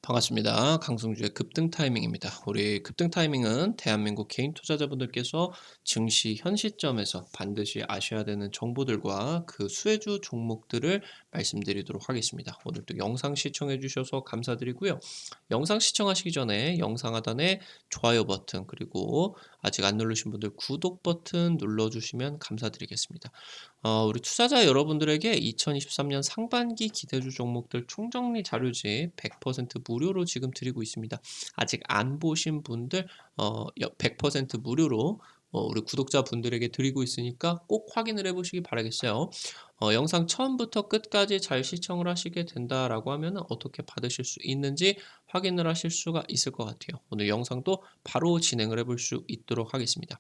반갑습니다. 강승주의 급등 타이밍입니다. 우리 급등 타이밍은 대한민국 개인 투자자분들께서 증시 현 시점에서 반드시 아셔야 되는 정보들과 그 수혜주 종목들을 말씀드리도록 하겠습니다. 오늘도 영상 시청해 주셔서 감사드리고요. 영상 시청하시기 전에 영상 하단에 좋아요 버튼 그리고 아직 안 누르신 분들 구독 버튼 눌러주시면 감사드리겠습니다. 우리 투자자 여러분들에게 2023년 상반기 기대주 종목들 총정리 자료집 100% 무료로 지금 드리고 있습니다. 아직 안 보신 분들 100% 무료로 우리 구독자분들에게 드리고 있으니까 꼭 확인을 해보시기 바라겠어요. 영상 처음부터 끝까지 잘 시청을 하시게 된다라고 하면 어떻게 받으실 수 있는지 확인을 하실 수가 있을 것 같아요. 오늘 영상도 바로 진행을 해볼 수 있도록 하겠습니다.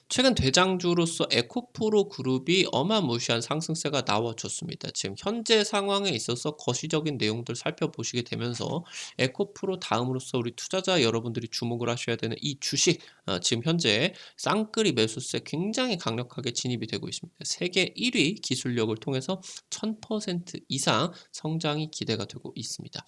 최근 대장주로서 에코프로 그룹이 어마무시한 상승세가 나와줬습니다. 지금 현재 상황에 있어서 거시적인 내용들 살펴보시게 되면서 에코프로 다음으로서 우리 투자자 여러분들이 주목을 하셔야 되는 이 주식 지금 현재 쌍끌이 매수세 굉장히 강력하게 진입이 되고 있습니다. 세계 1위 기술력을 통해서 1000% 이상 성장이 기대가 되고 있습니다.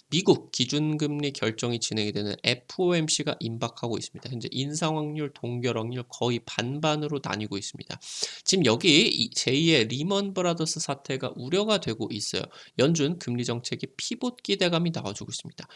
미국 기준금리 결정이 진행이 되는 FOMC가 임박하고 있습니다. 현재 인상 확률, 동결 확률 거의 반반으로 나뉘고 있습니다. 지금 여기 제2의 리먼 브라더스 사태가 우려가 되고 있어요. 연준 금리 정책의 피봇 기대감이 나와주고 있습니다.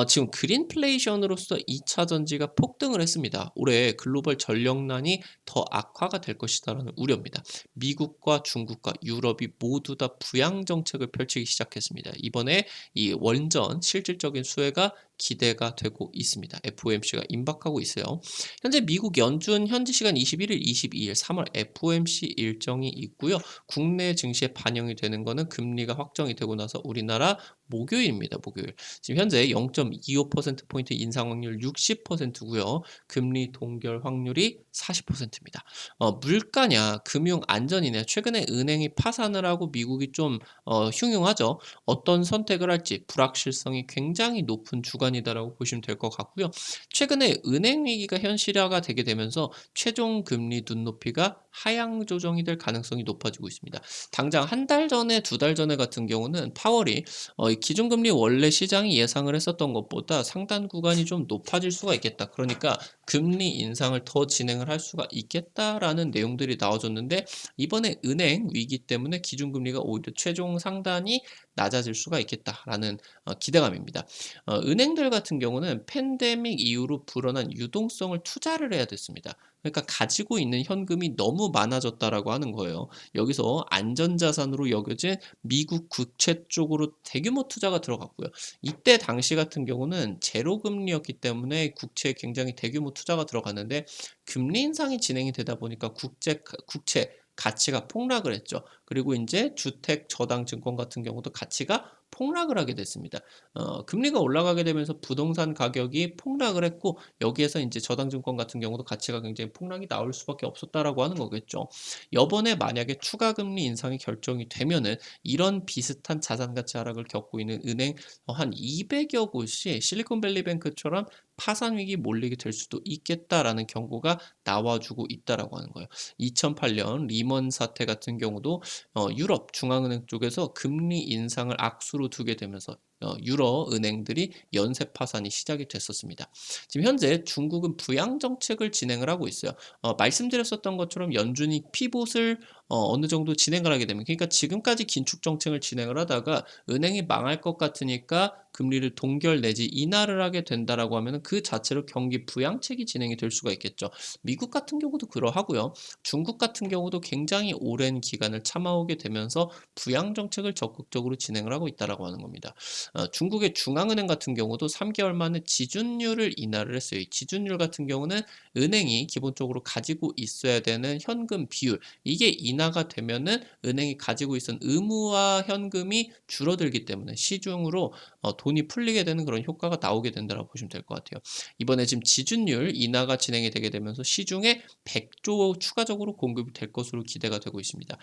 지금 그린플레이션으로서 2차 전지가 폭등을 했습니다. 올해 글로벌 전력난이 더 악화가 될 것이다라는 우려입니다. 미국과 중국과 유럽이 모두 다 부양 정책을 펼치기 시작했습니다. 이번에 이 원전 실질적인 수혜가 기대가 되고 있습니다. FOMC가 임박하고 있어요. 현재 미국 연준 현지 시간 21일, 22일, 3월 FOMC 일정이 있고요. 국내 증시에 반영이 되는 거는 금리가 확정이 되고 나서 우리나라 목요일입니다. 목요일. 지금 현재 0.25%포인트 인상 확률 60%고요. 금리 동결 확률이 40%입니다. 물가냐, 금융 안전이냐, 최근에 은행이 파산을 하고 미국이 좀 흉흉하죠. 어떤 선택을 할지 불확실성이 굉장히 높은 주간이다라고 보시면 될 것 같고요. 최근에 은행 위기가 현실화가 되게 되면서 최종 금리 눈높이가 하향 조정이 될 가능성이 높아지고 있습니다. 당장 한 달 전에 두 달 전에 같은 경우는 파월이 이 기준금리 원래 시장이 예상을 했었던 것보다 상단 구간이 좀 높아질 수가 있겠다. 그러니까 금리 인상을 더 진행을 할 수가 있겠다라는 내용들이 나와줬는데 이번에 은행 위기 때문에 기준금리가 오히려 최종 상단이 낮아질 수가 있겠다라는 기대감입니다. 은행들 같은 경우는 팬데믹 이후로 불어난 유동성을 투자를 해야 됐습니다. 그러니까 가지고 있는 현금이 너무 많아졌다라고 하는 거예요. 여기서 안전자산으로 여겨진 미국 국채 쪽으로 대규모 투자가 들어갔고요. 이때 당시 같은 경우는 제로 금리였기 때문에 국채에 굉장히 대규모 투자가 들어갔는데 금리 인상이 진행이 되다 보니까 국채 가치가 폭락을 했죠. 그리고 이제 주택 저당 증권 같은 경우도 가치가 폭락을 하게 됐습니다. 금리가 올라가게 되면서 부동산 가격이 폭락을 했고 여기에서 이제 저당 증권 같은 경우도 가치가 굉장히 폭락이 나올 수밖에 없었다라고 하는 거겠죠. 이번에 만약에 추가 금리 인상이 결정이 되면은 이런 비슷한 자산 가치 하락을 겪고 있는 은행 한 200여 곳이 실리콘밸리뱅크처럼 파산 위기 몰리게 될 수도 있겠다라는 경고가 나와주고 있다라고 하는 거예요. 2008년 리먼 사태 같은 경우도 유럽 중앙은행 쪽에서 금리 인상을 악수로 두게 되면서 유럽 은행들이 연쇄 파산이 시작이 됐었습니다. 지금 현재 중국은 부양 정책을 진행을 하고 있어요. 말씀드렸었던 것처럼 연준이 피봇을 어느 정도 진행을 하게 되면 그러니까 지금까지 긴축 정책을 진행을 하다가 은행이 망할 것 같으니까 금리를 동결 내지 인하를 하게 된다라고 하면 그 자체로 경기 부양책이 진행이 될 수가 있겠죠. 미국 같은 경우도 그러하고요. 중국 같은 경우도 굉장히 오랜 기간을 참아오게 되면서 부양 정책을 적극적으로 진행을 하고 있다라고 하는 겁니다. 중국의 중앙은행 같은 경우도 3개월 만에 지준율을 인하를 했어요. 이 지준율 같은 경우는 은행이 기본적으로 가지고 있어야 되는 현금 비율 이게 인하가 되면은 은행이 가지고 있던 의무화 현금이 줄어들기 때문에 시중으로 돈이 풀리게 되는 그런 효과가 나오게 된다고 보시면 될 것 같아요. 이번에 지금 지준율 인하가 진행이 되게 되면서 시중에 100조 추가적으로 공급이 될 것으로 기대가 되고 있습니다.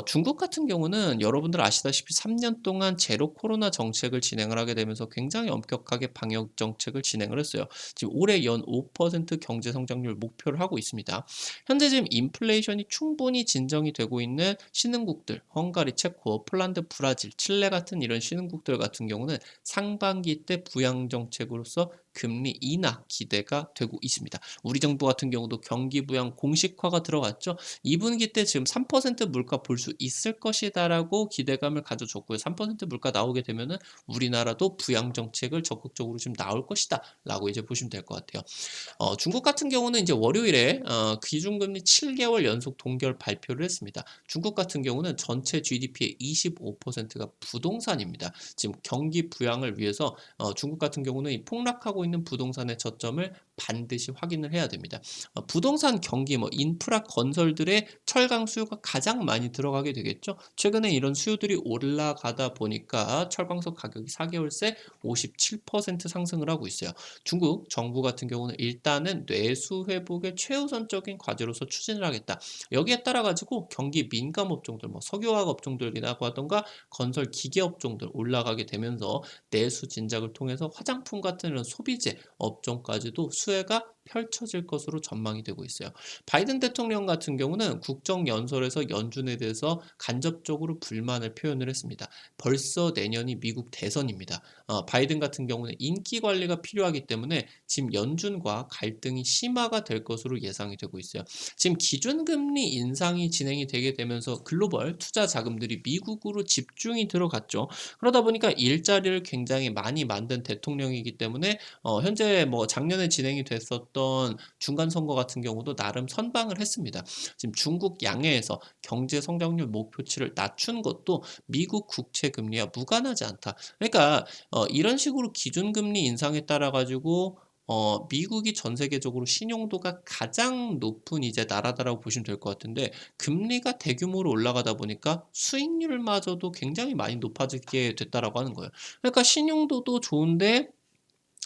중국 같은 경우는 여러분들 아시다시피 3년 동안 제로 코로나 정책을 진행을 하게 되면서 굉장히 엄격하게 방역 정책을 진행을 했어요. 지금 올해 연 5% 경제 성장률 목표를 하고 있습니다. 현재 지금 인플레이션이 충분히 진정이 되고 있는 신흥국들, 헝가리, 체코, 폴란드, 브라질, 칠레 같은 이런 신흥국들 같은 경우는 상반기 때 부양 정책으로서 금리 인하 기대가 되고 있습니다. 우리 정부 같은 경우도 경기 부양 공식화가 들어갔죠. 2분기 때 지금 3% 물가 볼 수 있을 것이다라고 기대감을 가져줬고요. 3% 물가 나오게 되면은 우리나라도 부양 정책을 적극적으로 좀 나올 것이다라고 이제 보시면 될 것 같아요. 중국 같은 경우는 이제 월요일에 기준금리 7개월 연속 동결 발표를 했습니다. 중국 같은 경우는 전체 GDP의 25%가 부동산입니다. 지금 경기 부양을 위해서 중국 같은 경우는 이 폭락하고 있는 부동산의 저점을 반드시 확인을 해야 됩니다. 부동산 경기, 뭐 인프라 건설들의 철강 수요가 가장 많이 들어가게 되겠죠. 최근에 이런 수요들이 올라가다 보니까 철강석 가격이 4개월 새 57% 상승을 하고 있어요. 중국 정부 같은 경우는 일단은 내수 회복의 최우선적인 과제로서 추진을 하겠다. 여기에 따라 가지고 경기 민감 업종들, 뭐 석유화학 업종들이라고 하던가 건설 기계 업종들 올라가게 되면서 내수 진작을 통해서 화장품 같은 이런 소비재 업종까지도 수혜가 펼쳐질 것으로 전망이 되고 있어요. 바이든 대통령 같은 경우는 국정연설에서 연준에 대해서 간접적으로 불만을 표현을 했습니다. 벌써 내년이 미국 대선입니다. 바이든 같은 경우는 인기 관리가 필요하기 때문에 지금 연준과 갈등이 심화가 될 것으로 예상이 되고 있어요. 지금 기준금리 인상이 진행이 되게 되면서 글로벌 투자 자금들이 미국으로 집중이 들어갔죠. 그러다 보니까 일자리를 굉장히 많이 만든 대통령이기 때문에 현재 뭐 작년에 진행이 됐었던 중간 선거 같은 경우도 나름 선방을 했습니다. 지금 중국 양해에서 경제 성장률 목표치를 낮춘 것도 미국 국채 금리와 무관하지 않다. 그러니까 이런 식으로 기준금리 인상에 따라 가지고 미국이 전 세계적으로 신용도가 가장 높은 이제 나라다라고 보시면 될 것 같은데 금리가 대규모로 올라가다 보니까 수익률마저도 굉장히 많이 높아지게 됐다라고 하는 거예요. 그러니까 신용도도 좋은데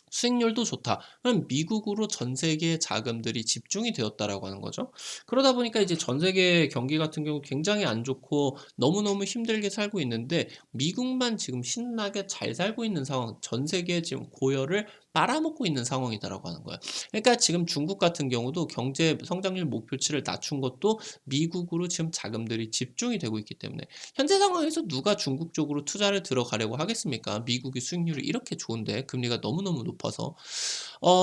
수익률도 좋다. 그럼 미국으로 전 세계의 자금들이 집중이 되었다라고 하는 거죠. 그러다 보니까 이제 전 세계 경기 같은 경우 굉장히 안 좋고 너무너무 힘들게 살고 있는데 미국만 지금 신나게 잘 살고 있는 상황, 전 세계 지금 고열을 빨아먹고 있는 상황이다라고 하는 거예요. 그러니까 지금 중국 같은 경우도 경제 성장률 목표치를 낮춘 것도 미국으로 지금 자금들이 집중이 되고 있기 때문에 현재 상황에서 누가 중국 쪽으로 투자를 들어가려고 하겠습니까? 미국의 수익률이 이렇게 좋은데 금리가 너무너무 높아서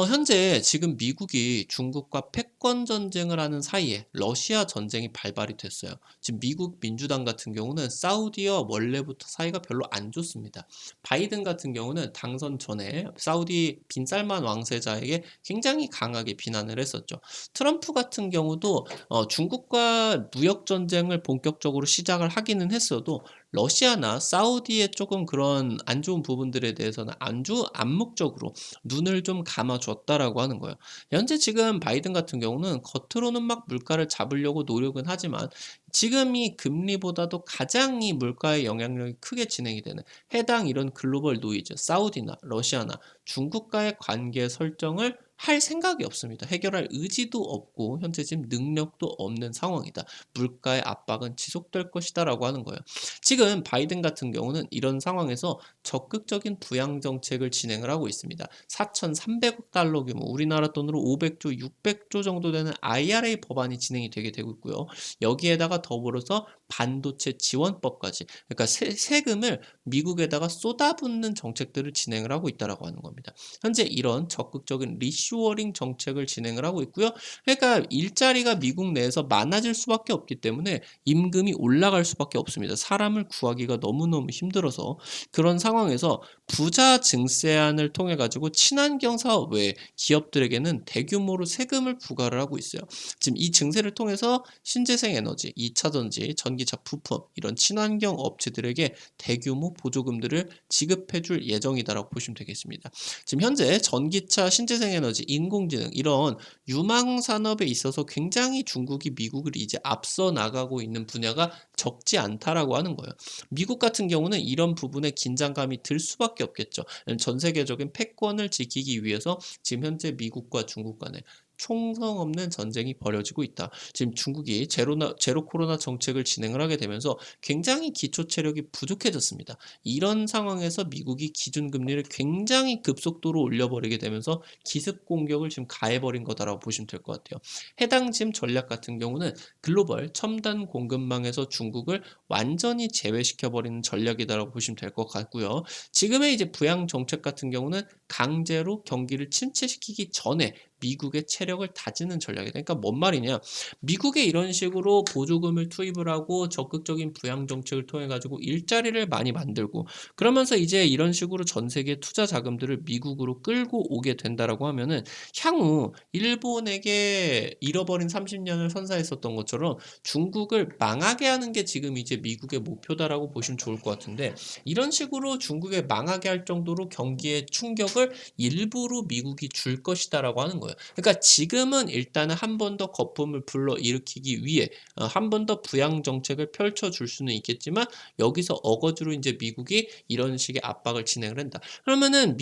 현재 지금 미국이 중국과 패권 전쟁을 하는 사이에 러시아 전쟁이 발발이 됐어요. 지금 미국 민주당 같은 경우는 사우디와 원래부터 사이가 별로 안 좋습니다. 바이든 같은 경우는 당선 전에 사우디 빈살만 왕세자에게 굉장히 강하게 비난을 했었죠. 트럼프 같은 경우도 중국과 무역 전쟁을 본격적으로 시작을 하기는 했어도 러시아나 사우디의 조금 그런 안 좋은 부분들에 대해서는 암묵적으로 눈을 좀 감아줬다라고 하는 거예요. 현재 지금 바이든 같은 경우는 겉으로는 막 물가를 잡으려고 노력은 하지만 지금 이 금리보다도 가장 이 물가의 영향력이 크게 진행이 되는 해당 이런 글로벌 노이즈, 사우디나 러시아나 중국과의 관계 설정을 할 생각이 없습니다. 해결할 의지도 없고 현재 지금 능력도 없는 상황이다. 물가의 압박은 지속될 것이다라고 하는 거예요. 지금 바이든 같은 경우는 이런 상황에서 적극적인 부양 정책을 진행을 하고 있습니다. 4,300억 달러 규모, 우리나라 돈으로 500조, 600조 정도 되는 IRA 법안이 진행이 되게 되고 있고요. 여기에다가 더불어서 반도체 지원법까지, 그러니까 세금을 미국에다가 쏟아붓는 정책들을 진행을 하고 있다라고 하는 겁니다. 현재 이런 적극적인 리쇼어링 정책을 진행을 하고 있고요. 그러니까 일자리가 미국 내에서 많아질 수밖에 없기 때문에 임금이 올라갈 수밖에 없습니다. 사람을 구하기가 너무너무 힘들어서 그런 상황에서 부자 증세안을 통해 가지고 친환경 사업 외에 기업들에게는 대규모로 세금을 부과를 하고 있어요. 지금 이 증세를 통해서 신재생 에너지, 2차전지, 전기차 부품 이런 친환경 업체들에게 대규모 보조금들을 지급해 줄 예정이다라고 보시면 되겠습니다. 지금 현재 전기차, 신재생 에너지, 인공지능 이런 유망 산업에 있어서 굉장히 중국이 미국을 이제 앞서 나가고 있는 분야가 적지 않다라고 하는 거예요. 미국 같은 경우는 이런 부분에 긴장감이 들 수밖에 없겠죠. 전 세계적인 패권을 지키기 위해서 지금 현재 미국과 중국 간에 총성 없는 전쟁이 벌어지고 있다. 지금 중국이 제로 코로나 정책을 진행을 하게 되면서 굉장히 기초 체력이 부족해졌습니다. 이런 상황에서 미국이 기준금리를 굉장히 급속도로 올려버리게 되면서 기습 공격을 지금 가해버린 거다라고 보시면 될 것 같아요. 해당 지금 전략 같은 경우는 글로벌 첨단 공급망에서 중국을 완전히 제외시켜버리는 전략이다라고 보시면 될 것 같고요. 지금의 이제 부양 정책 같은 경우는 강제로 경기를 침체시키기 전에 미국의 체력을 다지는 전략이다. 그러니까 뭔 말이냐? 미국에 이런 식으로 보조금을 투입을 하고 적극적인 부양 정책을 통해 가지고 일자리를 많이 만들고 그러면서 이제 이런 식으로 전 세계 투자 자금들을 미국으로 끌고 오게 된다라고 하면은 향후 일본에게 잃어버린 30년을 선사했었던 것처럼 중국을 망하게 하는 게 지금 이제 미국의 목표다라고 보시면 좋을 것 같은데 이런 식으로 중국에 망하게 할 정도로 경기에 충격을 일부러 미국이 줄 것이다라고 하는 거예요. 그러니까 지금은 일단은 한 번 더 거품을 불러일으키기 위해 한 번 더 부양 정책을 펼쳐줄 수는 있겠지만 여기서 어거지로 이제 미국이 이런 식의 압박을 진행을 한다. 그러면은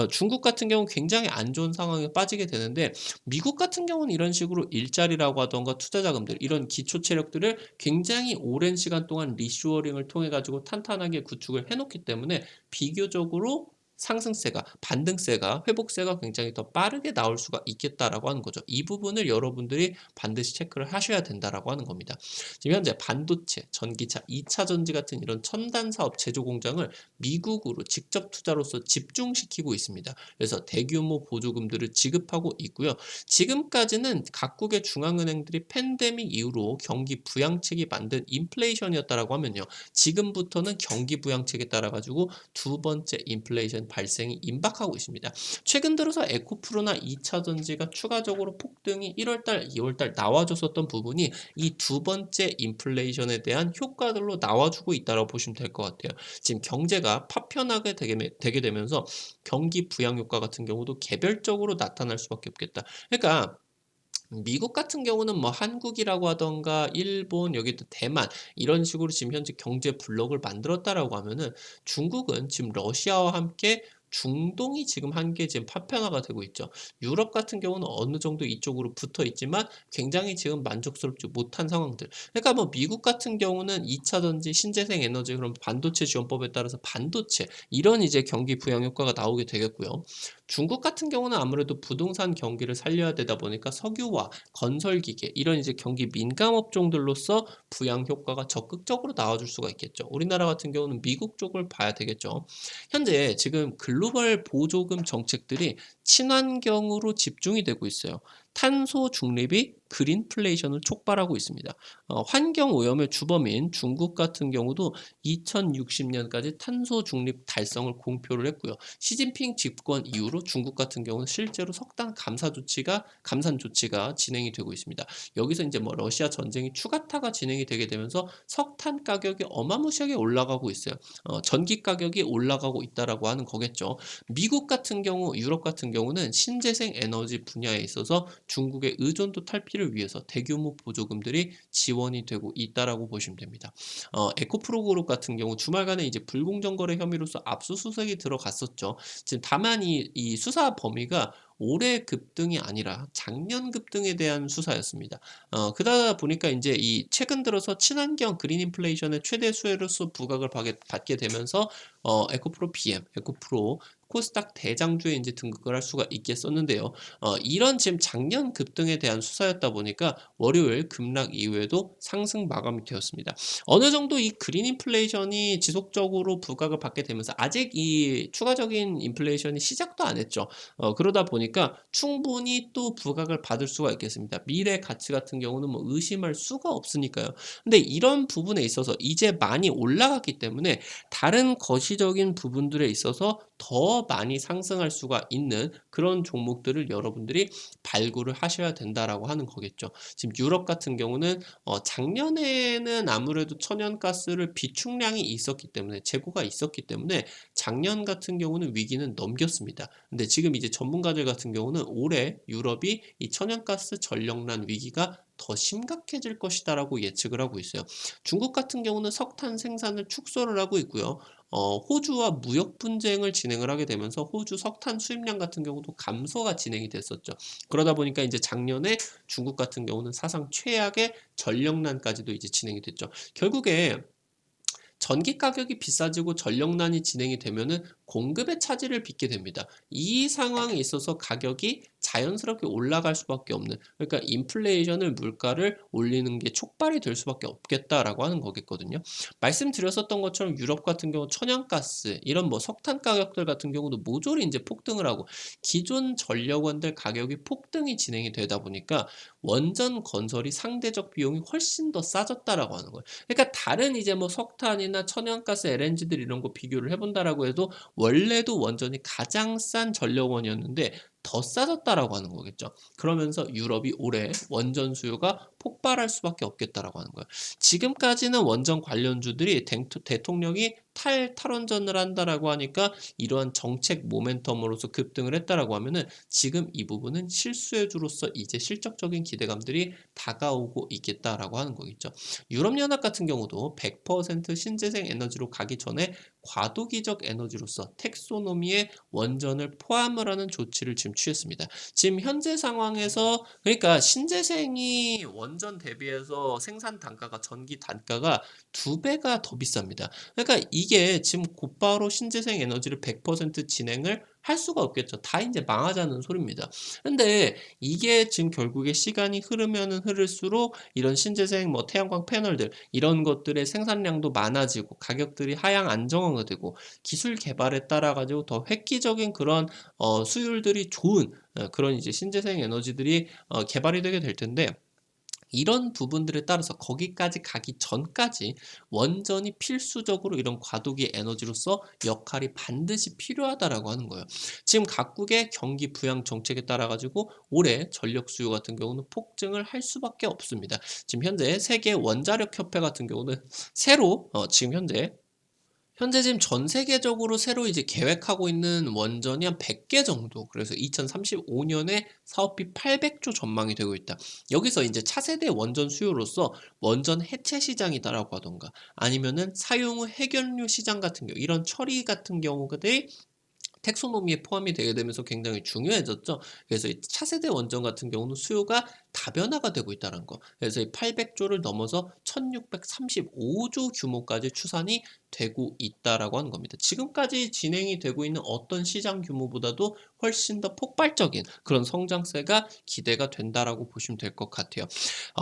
중국 같은 경우는 굉장히 안 좋은 상황에 빠지게 되는데 미국 같은 경우는 이런 식으로 일자리라고 하던가 투자 자금들 이런 기초 체력들을 굉장히 오랜 시간 동안 리쇼어링을 통해 가지고 탄탄하게 구축을 해놓기 때문에 비교적으로 상승세가, 반등세가, 회복세가 굉장히 더 빠르게 나올 수가 있겠다라고 하는 거죠. 이 부분을 여러분들이 반드시 체크를 하셔야 된다라고 하는 겁니다. 지금 현재 반도체, 전기차, 2차 전지 같은 이런 첨단 사업 제조 공장을 미국으로 직접 투자로서 집중시키고 있습니다. 그래서 대규모 보조금들을 지급하고 있고요. 지금까지는 각국의 중앙은행들이 팬데믹 이후로 경기 부양책이 만든 인플레이션이었다라고 하면요. 지금부터는 경기 부양책에 따라 가지고 두 번째 인플레이션 발생이 임박하고 있습니다. 최근 들어서 에코프로나 2차 전지가 추가적으로 폭등이 1월달, 2월달 나와줬었던 부분이 이 두 번째 인플레이션에 대한 효과들로 나와주고 있다고 보시면 될 것 같아요. 지금 경제가 파편하게 되게 되면서 경기 부양 효과 같은 경우도 개별적으로 나타날 수밖에 없겠다. 그러니까 미국 같은 경우는 뭐 한국이라고 하던가 일본 여기 또 대만 이런 식으로 지금 현재 경제 블록을 만들었다라고 하면은 중국은 지금 러시아와 함께 중동이 지금 한 개 지금 파편화가 되고 있죠. 유럽 같은 경우는 어느 정도 이쪽으로 붙어 있지만 굉장히 지금 만족스럽지 못한 상황들. 그러니까 뭐 미국 같은 경우는 2차 전지, 신재생 에너지 그런 반도체 지원법에 따라서 반도체 이런 이제 경기 부양 효과가 나오게 되겠고요. 중국 같은 경우는 아무래도 부동산 경기를 살려야 되다 보니까 석유와 건설기계 이런 이제 경기 민감 업종들로서 부양 효과가 적극적으로 나와줄 수가 있겠죠. 우리나라 같은 경우는 미국 쪽을 봐야 되겠죠. 현재 지금 글로벌 보조금 정책들이 친환경으로 집중이 되고 있어요. 탄소 중립이 그린플레이션을 촉발하고 있습니다. 환경 오염의 주범인 중국 같은 경우도 2060년까지 탄소 중립 달성을 공표를 했고요. 시진핑 집권 이후로 중국 같은 경우는 실제로 석탄 감산 조치가 진행이 되고 있습니다. 여기서 이제 뭐 러시아 전쟁이 추가타가 진행이 되게 되면서 석탄 가격이 어마무시하게 올라가고 있어요. 전기 가격이 올라가고 있다라고 하는 거겠죠. 미국 같은 경우, 유럽 같은 경우는 신재생 에너지 분야에 있어서 중국의 의존도 탈피를 위해서 대규모 보조금들이 지원이 되고 있다라고 보시면 됩니다. 에코프로 그룹 같은 경우 주말간에 이제 불공정 거래 혐의로서 압수수색이 들어갔었죠. 지금 다만 이 수사 범위가 올해 급등이 아니라 작년 급등에 대한 수사였습니다. 그러다 보니까 이제 이 최근 들어서 친환경 그린 인플레이션의 최대 수혜로서 부각을 받게 되면서 에코프로 BM, 에코프로 코스닥 대장주에 이제 등극을 할 수가 있겠었는데요. 이런 지금 작년 급등에 대한 수사였다 보니까 월요일 급락 이후에도 상승 마감이 되었습니다. 어느 정도 이 그린 인플레이션이 지속적으로 부각을 받게 되면서 아직 이 추가적인 인플레이션이 시작도 안 했죠. 그러다 보니까 충분히 또 부각을 받을 수가 있겠습니다. 미래 가치 같은 경우는 뭐 의심할 수가 없으니까요. 근데 이런 부분에 있어서 이제 많이 올라갔기 때문에 다른 거시적인 부분들에 있어서 더 많이 상승할 수가 있는 그런 종목들을 여러분들이 발굴을 하셔야 된다라고 하는 거겠죠. 지금 유럽 같은 경우는 작년에는 아무래도 천연가스를 비축량이 있었기 때문에 재고가 있었기 때문에 작년 같은 경우는 위기는 넘겼습니다. 근데 지금 이제 전문가들 같은 경우는 올해 유럽이 이 천연가스 전력난 위기가 더 심각해질 것이다라고 예측을 하고 있어요. 중국 같은 경우는 석탄 생산을 축소를 하고 있고요. 호주와 무역 분쟁을 진행을 하게 되면서 호주 석탄 수입량 같은 경우도 감소가 진행이 됐었죠. 그러다 보니까 이제 작년에 중국 같은 경우는 사상 최악의 전력난까지도 이제 진행이 됐죠. 결국에 전기 가격이 비싸지고 전력난이 진행이 되면은 공급의 차질을 빚게 됩니다. 이 상황에 있어서 가격이 자연스럽게 올라갈 수밖에 없는, 그러니까 인플레이션을 물가를 올리는 게 촉발이 될 수밖에 없겠다라고 하는 거겠거든요. 말씀드렸었던 것처럼 유럽 같은 경우 천연가스 이런 뭐 석탄 가격들 같은 경우도 모조리 이제 폭등을 하고 기존 전력원들 가격이 폭등이 진행이 되다 보니까 원전 건설이 상대적 비용이 훨씬 더 싸졌다라고 하는 거예요. 그러니까 다른 이제 뭐 석탄이나 천연가스, LNG들 이런 거 비교를 해본다라고 해도 원래도 원전이 가장 싼 전력원이었는데 더 싸졌다라고 하는 거겠죠. 그러면서 유럽이 올해 원전 수요가 폭발할 수밖에 없겠다라고 하는 거예요. 지금까지는 원전 관련주들이 대통령이 탈원전을 한다라고 하니까 이러한 정책 모멘텀으로서 급등을 했다라고 하면은 지금 이 부분은 실수요주로서 이제 실적적인 기대감들이 다가오고 있겠다라고 하는 거겠죠. 유럽연합 같은 경우도 100% 신재생 에너지로 가기 전에 과도기적 에너지로서 텍소노미에 원전을 포함을 하는 조치를 지금 취했습니다. 지금 현재 상황에서 그러니까 신재생이 원전 대비해서 생산 단가가 전기 단가가 2배가 더 비쌉니다. 그러니까 이게 지금 곧바로 신재생 에너지를 100% 진행을 할 수가 없겠죠. 다 이제 망하자는 소리입니다. 근데 이게 지금 결국에 시간이 흐르면은 흐를수록 이런 신재생 뭐 태양광 패널들 이런 것들의 생산량도 많아지고 가격들이 하향 안정화가 되고 기술 개발에 따라 가지고 더 획기적인 그런 수율들이 좋은 그런 이제 신재생 에너지들이 개발이 되게 될 텐데 이런 부분들에 따라서 거기까지 가기 전까지 원전이 필수적으로 이런 과도기 에너지로서 역할이 반드시 필요하다라고 하는 거예요. 지금 각국의 경기 부양 정책에 따라 가지고 올해 전력 수요 같은 경우는 폭증을 할 수밖에 없습니다. 지금 현재 세계 원자력 협회 같은 경우는 새로 지금 현재 지금 전 세계적으로 새로 이제 계획하고 있는 원전이 한 100개 정도. 그래서 2035년에 사업비 800조 전망이 되고 있다. 여기서 이제 차세대 원전 수요로서 원전 해체 시장이다라고 하던가 아니면은 사용 후 해결료 시장 같은 경우 이런 처리 같은 경우들이 텍소노미에 포함이 되게 되면서 굉장히 중요해졌죠. 그래서 이 차세대 원전 같은 경우는 수요가 다변화가 되고 있다는 거. 그래서 이 800조를 넘어서 1635조 규모까지 추산이 되고 있다라고 하는 겁니다. 지금까지 진행이 되고 있는 어떤 시장 규모보다도 훨씬 더 폭발적인 그런 성장세가 기대가 된다라고 보시면 될 것 같아요.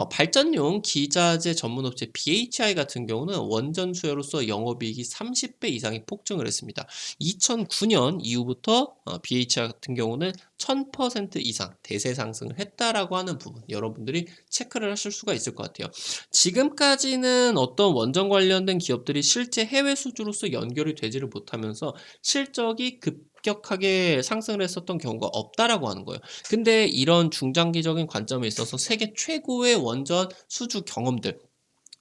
발전용 기자재 전문 업체 BHI 같은 경우는 원전 수요로서 영업이익이 30배 이상이 폭증을 했습니다. 2009년 이후부터 BHI 같은 경우는 1000% 이상 대세 상승을 했다라고 하는 부분 여러분들이 체크를 하실 수가 있을 것 같아요. 지금까지는 어떤 원전 관련된 기업들이 실제 해외 수주로서 연결이 되지를 못하면서 실적이 급격하게 상승을 했었던 경우가 없다라고 하는 거예요. 근데 이런 중장기적인 관점에 있어서 세계 최고의 원전 수주 경험들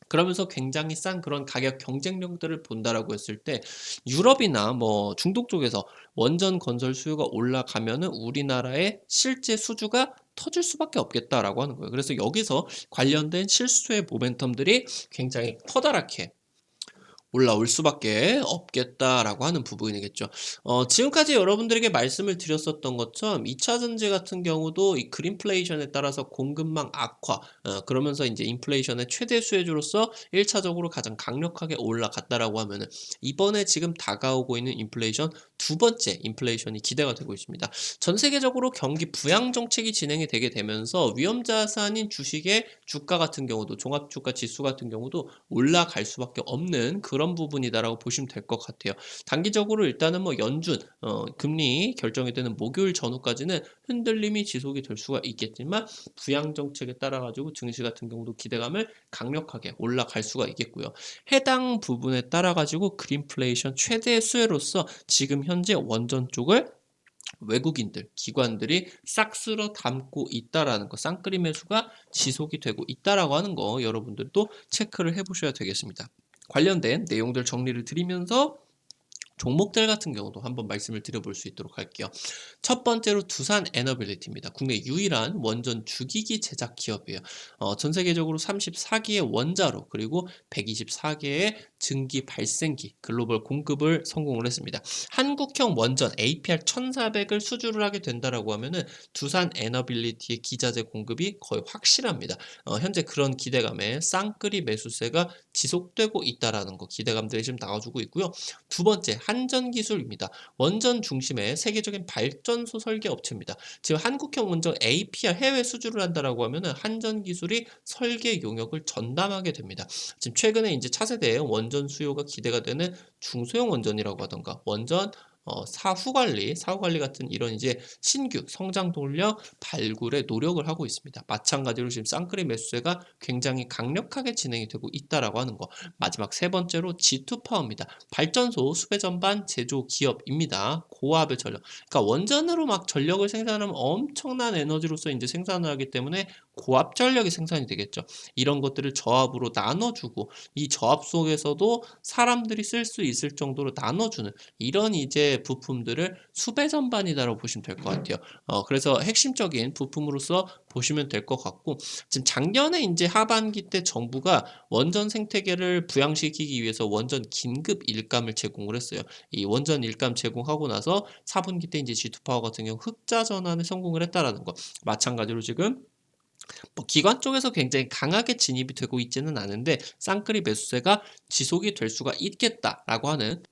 그러면서 굉장히 싼 그런 가격 경쟁력들을 본다라고 했을 때 유럽이나 뭐 중동 쪽에서 원전 건설 수요가 올라가면은 우리나라의 실제 수주가 터질 수밖에 없겠다라고 하는 거예요. 그래서 여기서 관련된 실수의 모멘텀들이 굉장히 커다랗게 올라올 수밖에 없겠다라고 하는 부분이겠죠. 지금까지 여러분들에게 말씀을 드렸었던 것처럼 2차 전지 같은 경우도 이 그린플레이션에 따라서 공급망 악화, 그러면서 이제 인플레이션의 최대 수혜주로서 1차적으로 가장 강력하게 올라갔다라고 하면은 이번에 지금 다가오고 있는 인플레이션 두 번째 인플레이션이 기대가 되고 있습니다. 전 세계적으로 경기 부양 정책이 진행이 되게 되면서 위험 자산인 주식의 주가 같은 경우도 종합주가 지수 같은 경우도 올라갈 수밖에 없는 그런 부분이다라고 보시면 될 것 같아요. 단기적으로 일단은 뭐 연준 금리 결정이 되는 목요일 전후까지는 흔들림이 지속이 될 수가 있겠지만 부양 정책에 따라 가지고 증시 같은 경우도 기대감을 강력하게 올라갈 수가 있겠고요. 해당 부분에 따라 가지고 그린플레이션 최대 수혜로서 지금 현재 원전 쪽을 외국인들, 기관들이 싹 쓸어 담고 있다라는 거, 쌍끌이 매수가 지속이 되고 있다라고 하는 거 여러분들도 체크를 해보셔야 되겠습니다. 관련된 내용들 정리를 드리면서 종목들 같은 경우도 한번 말씀을 드려볼 수 있도록 할게요. 첫 번째로 두산 에너빌리티입니다. 국내 유일한 원전 주기기 제작 기업이에요. 전 세계적으로 34기의 원자로 그리고 124개의 증기 발생기 글로벌 공급을 성공을 했습니다. 한국형 원전 APR 1400을 수주를 하게 된다라고 하면은 두산 에너빌리티의 기자재 공급이 거의 확실합니다. 현재 그런 기대감에 쌍끌이 매수세가 지속되고 있다라는 거 기대감들이 지금 나와주고 있고요. 두 번째 한전기술입니다. 원전 중심의 세계적인 발전소 설계 업체입니다. 지금 한국형 원전 APR 해외 수주를 한다라고 하면은 한전기술이 설계 용역을 전담하게 됩니다. 지금 최근에 이제 차세대 원전 수요가 기대가 되는 중소형 원전이라고 하던가 원전 사후 관리 같은 이런 이제 신규 성장 동력 발굴에 노력을 하고 있습니다. 마찬가지로 지금 쌍끌이 매수세가 굉장히 강력하게 진행이 되고 있다라고 하는 거. 마지막 세 번째로 G2파워입니다. 발전소 수배 전반 제조 기업입니다. 고압의 전력. 그러니까 원전으로 막 전력을 생산하면 엄청난 에너지로서 이제 생산을 하기 때문에 고압 전력이 생산이 되겠죠. 이런 것들을 저압으로 나눠주고 이 저압 속에서도 사람들이 쓸 수 있을 정도로 나눠주는 이런 이제 부품들을 수배 전반이다라고 보시면 될 것 같아요. 그래서 핵심적인 부품으로서 보시면 될 것 같고 지금 작년에 이제 하반기 때 정부가 원전 생태계를 부양시키기 위해서 원전 긴급 일감을 제공을 했어요. 이 원전 일감 제공하고 나서 4분기 때 이제 G2파워 같은 경우 흑자 전환에 성공을 했다라는 거. 마찬가지로 지금 뭐 기관 쪽에서 굉장히 강하게 진입이 되고 있지는 않은데 쌍끌이 매수세가 지속이 될 수가 있겠다라고 하는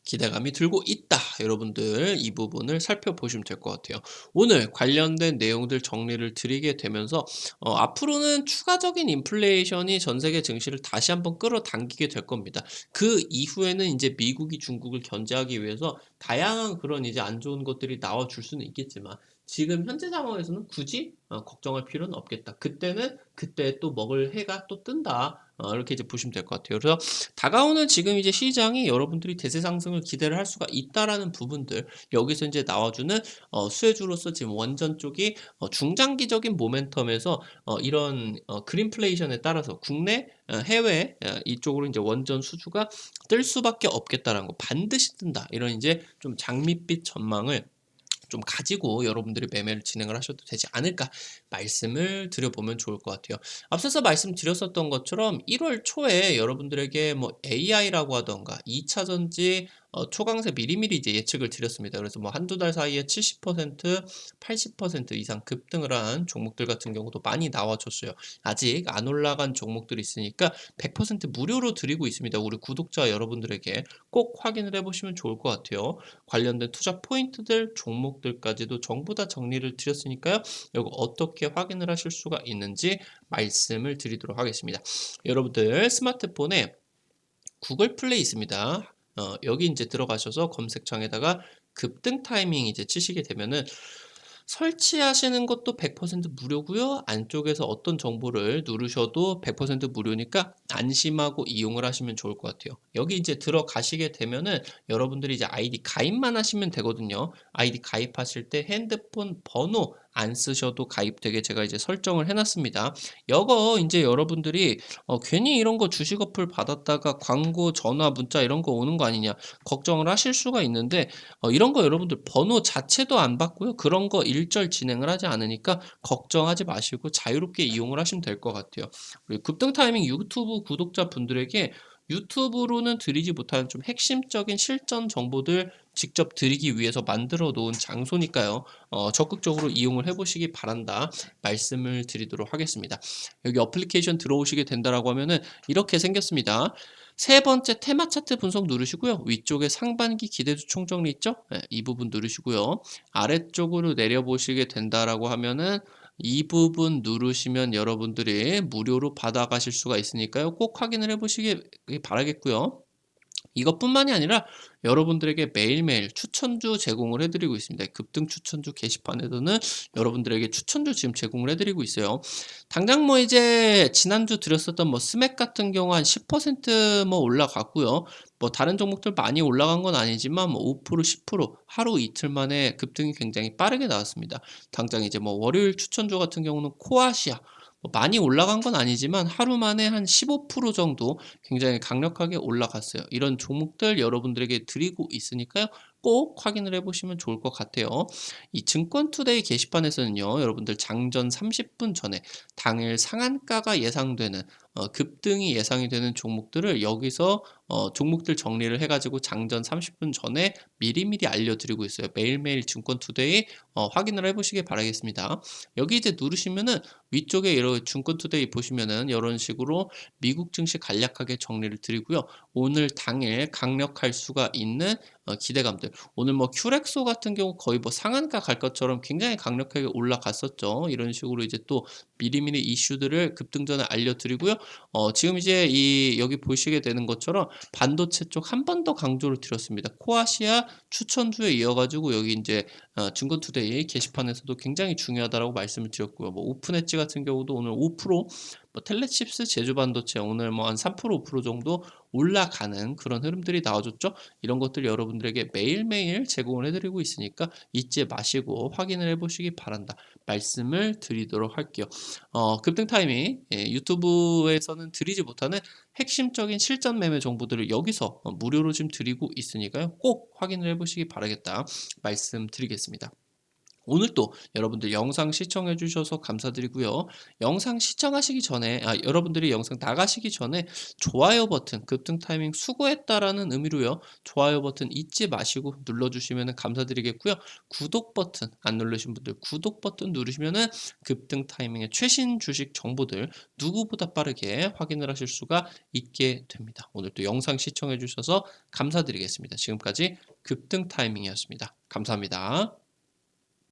기대감이 들고 있다. 여러분들 이 부분을 살펴보시면 될 것 같아요. 오늘 관련된 내용들 정리를 드리게 되면서 앞으로는 추가적인 인플레이션이 전 세계 증시를 다시 한번 끌어당기게 될 겁니다. 그 이후에는 이제 미국이 중국을 견제하기 위해서 다양한 그런 이제 안 좋은 것들이 나와줄 수는 있겠지만 지금 현재 상황에서는 굳이 걱정할 필요는 없겠다. 그때는 그때 또 먹을 해가 또 뜬다. 이렇게 이제 보시면 될 것 같아요. 그래서 다가오는 지금 이제 시장이 여러분들이 대세 상승을 기대를 할 수가 있다라는 부분들 여기서 이제 나와주는 수혜주로서 지금 원전 쪽이 중장기적인 모멘텀에서 이런 그린플레이션에 따라서 국내 해외 이쪽으로 이제 원전 수주가 뜰 수밖에 없겠다라는 거 반드시 뜬다 이런 이제 좀 장밋빛 전망을 좀 가지고 여러분들이 매매를 진행을 하셔도 되지 않을까 말씀을 드려보면 좋을 것 같아요. 앞서서 말씀드렸었던 것처럼 1월 초에 여러분들에게 뭐 AI라고 하던가 2차 전지 초강세 미리미리 이제 예측을 드렸습니다. 그래서 뭐 한두 달 사이에 70%, 80% 이상 급등을 한 종목들 같은 경우도 많이 나와줬어요. 아직 안 올라간 종목들이 있으니까 100% 무료로 드리고 있습니다. 우리 구독자 여러분들에게 꼭 확인을 해보시면 좋을 것 같아요. 관련된 투자 포인트들, 종목들까지도 전부 다 정리를 드렸으니까요. 이거 어떻게 확인을 하실 수가 있는지 말씀을 드리도록 하겠습니다. 여러분들 스마트폰에 구글 플레이 있습니다. 여기 이제 들어가셔서 검색창에다가 급등 타이밍 이제 치시게 되면은 설치하시는 것도 100% 무료고요. 안쪽에서 어떤 정보를 누르셔도 100% 무료니까 안심하고 이용을 하시면 좋을 것 같아요. 여기 이제 들어가시게 되면은 여러분들이 이제 아이디 가입만 하시면 되거든요. 아이디 가입하실 때 핸드폰 번호 안 쓰셔도 가입되게 제가 이제 설정을 해놨습니다. 이거 이제 여러분들이 괜히 이런 거 주식 어플 받았다가 광고, 전화, 문자 이런 거 오는 거 아니냐 걱정을 하실 수가 있는데 이런 거 여러분들 번호 자체도 안 받고요. 그런 거 일절 진행을 하지 않으니까 걱정하지 마시고 자유롭게 이용을 하시면 될 것 같아요. 우리 급등 타이밍 유튜브 구독자분들에게 유튜브로는 드리지 못하는 좀 핵심적인 실전 정보들 직접 드리기 위해서 만들어 놓은 장소니까요. 적극적으로 이용을 해보시기 바란다 말씀을 드리도록 하겠습니다. 여기 어플리케이션 들어오시게 된다라고 하면은 이렇게 생겼습니다. 세 번째 테마 차트 분석 누르시고요. 위쪽에 상반기 기대주 총정리 있죠? 네, 이 부분 누르시고요. 아래쪽으로 내려보시게 된다라고 하면은 이 부분 누르시면 여러분들이 무료로 받아가실 수가 있으니까요. 꼭 확인을 해보시기 바라겠고요. 이것뿐만이 아니라 여러분들에게 매일매일 추천주 제공을 해드리고 있습니다. 급등 추천주 게시판에서는 여러분들에게 추천주 지금 제공을 해드리고 있어요. 당장 뭐 이제 지난주 드렸었던 뭐 스맥 같은 경우 한 10%뭐 올라갔고요. 뭐 다른 종목들 많이 올라간 건 아니지만 뭐 5%, 10% 하루 이틀 만에 급등이 굉장히 빠르게 나왔습니다. 당장 이제 뭐 월요일 추천주 같은 경우는 코아시아 뭐 많이 올라간 건 아니지만 하루 만에 한 15% 정도 굉장히 강력하게 올라갔어요. 이런 종목들 여러분들에게 드리고 있으니까요. 꼭 확인을 해 보시면 좋을 것 같아요. 이 증권투데이 게시판에서는요. 여러분들 장전 30분 전에 당일 상한가가 예상되는 급등이 예상이 되는 종목들을 여기서 종목들 정리를 해 가지고 장전 30분 전에 미리미리 알려드리고 있어요. 매일매일 증권투데이 확인을 해 보시길 바라겠습니다. 여기 이제 누르시면은 위쪽에 이런 증권투데이 보시면은 이런 식으로 미국 증시 간략하게 정리를 드리고요. 오늘 당일 강력할 수가 있는 기대감들. 오늘 뭐 큐렉소 같은 경우 거의 뭐 상한가 갈 것처럼 굉장히 강력하게 올라갔었죠. 이런 식으로 이제 또 미리미리 이슈들을 급등 전에 알려드리고요. 지금 이제 이 여기 보시게 되는 것처럼 반도체 쪽 한 번 더 강조를 드렸습니다. 코아시아 추천주에 이어가지고 여기 이제 증권투데이 게시판에서도 굉장히 중요하다라고 말씀을 드렸고요. 뭐 오픈 엣지 같은 경우도 오늘 5%, 뭐 텔레칩스, 제주반도체 오늘 뭐 한 3% 5% 정도 올라가는 그런 흐름들이 나와줬죠. 이런 것들 여러분들에게 매일매일 제공을 해드리고 있으니까 잊지 마시고 확인을 해보시기 바란다. 말씀을 드리도록 할게요. 급등 타이밍 유튜브에서는 드리지 못하는 핵심적인 실전 매매 정보들을 여기서 무료로 지금 드리고 있으니까요. 꼭 확인을 해보시기 바라겠다. 말씀드리겠습니다. 오늘 또 여러분들 영상 시청해 주셔서 감사드리고요. 영상 시청하시기 전에 여러분들이 영상 나가시기 전에 좋아요 버튼 급등 타이밍 수고했다라는 의미로요. 좋아요 버튼 잊지 마시고 눌러 주시면 감사드리겠고요. 구독 버튼 안 누르신 분들 구독 버튼 누르시면은 급등 타이밍의 최신 주식 정보들 누구보다 빠르게 확인을 하실 수가 있게 됩니다. 오늘 또 영상 시청해 주셔서 감사드리겠습니다. 지금까지 급등 타이밍이었습니다. 감사합니다.